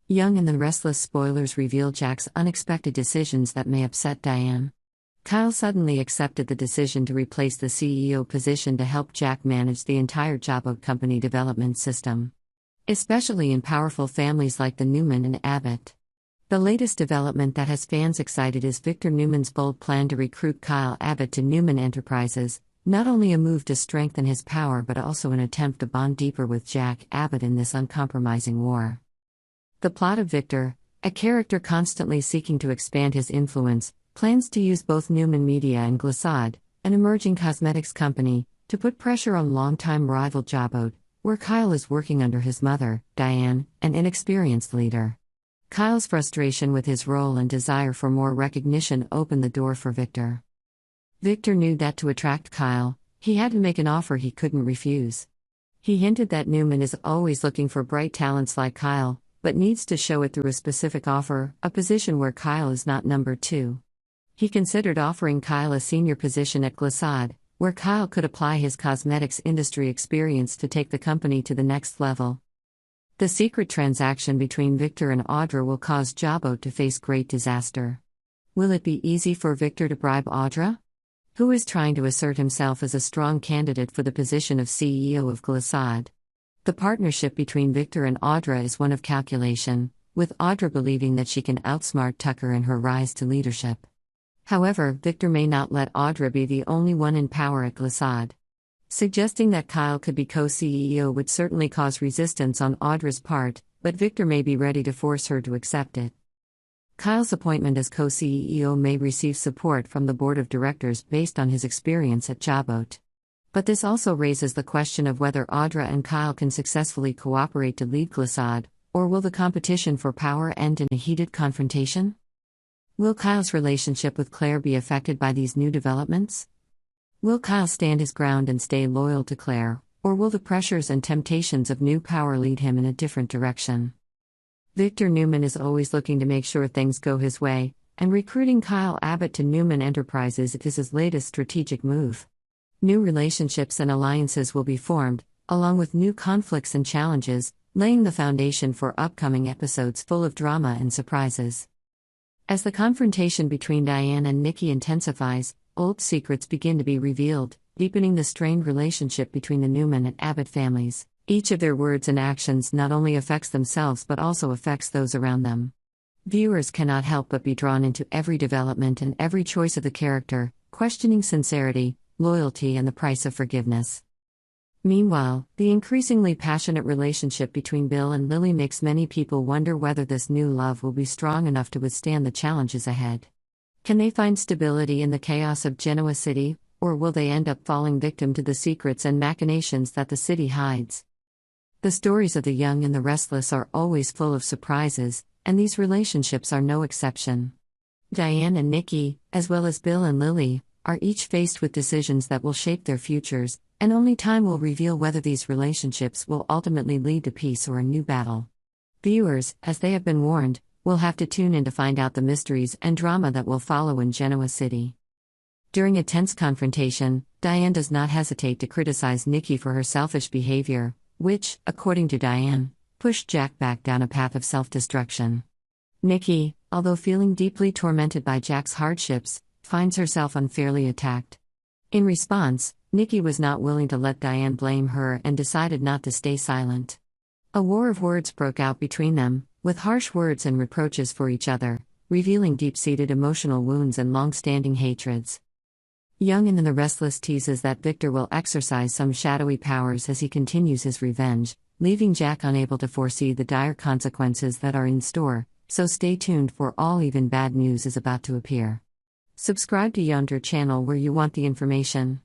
Young and the Restless spoilers reveal Jack's unexpected decisions that may upset Diane. Kyle suddenly accepted the decision to replace the CEO position to help Jack manage the entire Jabot company development system. Especially in powerful families like the Newman and Abbott. The latest development that has fans excited is Victor Newman's bold plan to recruit Kyle Abbott to Newman Enterprises, not only a move to strengthen his power but also an attempt to bond deeper with Jack Abbott in this uncompromising war. The plot of Victor, a character constantly seeking to expand his influence, plans to use both Newman Media and Glissade, an emerging cosmetics company, to put pressure on longtime rival Jabot, where Kyle is working under his mother, Diane, an inexperienced leader. Kyle's frustration with his role and desire for more recognition opened the door for Victor. Victor knew that to attract Kyle, he had to make an offer he couldn't refuse. He hinted that Newman is always looking for bright talents like Kyle, but needs to show it through a specific offer, a position where Kyle is not number 2. He considered offering Kyle a senior position at Glissade, where Kyle could apply his cosmetics industry experience to take the company to the next level. The secret transaction between Victor and Audra will cause Jabot to face great disaster. Will it be easy for Victor to bribe Audra? Who is trying to assert himself as a strong candidate for the position of CEO of Glissade? The partnership between Victor and Audra is one of calculation, with Audra believing that she can outsmart Tucker in her rise to leadership. However, Victor may not let Audra be the only one in power at Glissade. Suggesting that Kyle could be co-CEO would certainly cause resistance on Audra's part, but Victor may be ready to force her to accept it. Kyle's appointment as co-CEO may receive support from the board of directors based on his experience at Jabot. But this also raises the question of whether Audra and Kyle can successfully cooperate to lead Glissade, or will the competition for power end in a heated confrontation? Will Kyle's relationship with Claire be affected by these new developments? Will Kyle stand his ground and stay loyal to Claire, or will the pressures and temptations of new power lead him in a different direction? Victor Newman is always looking to make sure things go his way, and recruiting Kyle Abbott to Newman Enterprises is his latest strategic move. New relationships and alliances will be formed, along with new conflicts and challenges, laying the foundation for upcoming episodes full of drama and surprises. As the confrontation between Diane and Nikki intensifies, old secrets begin to be revealed, deepening the strained relationship between the Newman and Abbott families. Each of their words and actions not only affects themselves but also affects those around them. Viewers cannot help but be drawn into every development and every choice of the character, questioning sincerity, loyalty, and the price of forgiveness. Meanwhile, the increasingly passionate relationship between Bill and Lily makes many people wonder whether this new love will be strong enough to withstand the challenges ahead. Can they find stability in the chaos of Genoa City, or will they end up falling victim to the secrets and machinations that the city hides? The stories of the young and the restless are always full of surprises, and these relationships are no exception. Diane and Nikki, as well as Bill and Lily, are each faced with decisions that will shape their futures, and only time will reveal whether these relationships will ultimately lead to peace or a new battle. Viewers, as they have been warned, will have to tune in to find out the mysteries and drama that will follow in Genoa City. During a tense confrontation, Diane does not hesitate to criticize Nikki for her selfish behavior, which, according to Diane, pushed Jack back down a path of self-destruction. Nikki, although feeling deeply tormented by Jack's hardships, finds herself unfairly attacked. In response, Nikki was not willing to let Diane blame her and decided not to stay silent. A war of words broke out between them, with harsh words and reproaches for each other, revealing deep-seated emotional wounds and long-standing hatreds. Young and the Restless teases that Victor will exercise some shadowy powers as he continues his revenge, leaving Jack unable to foresee the dire consequences that are in store, so stay tuned for all even bad news is about to appear. Subscribe to Audra channel where you want the information.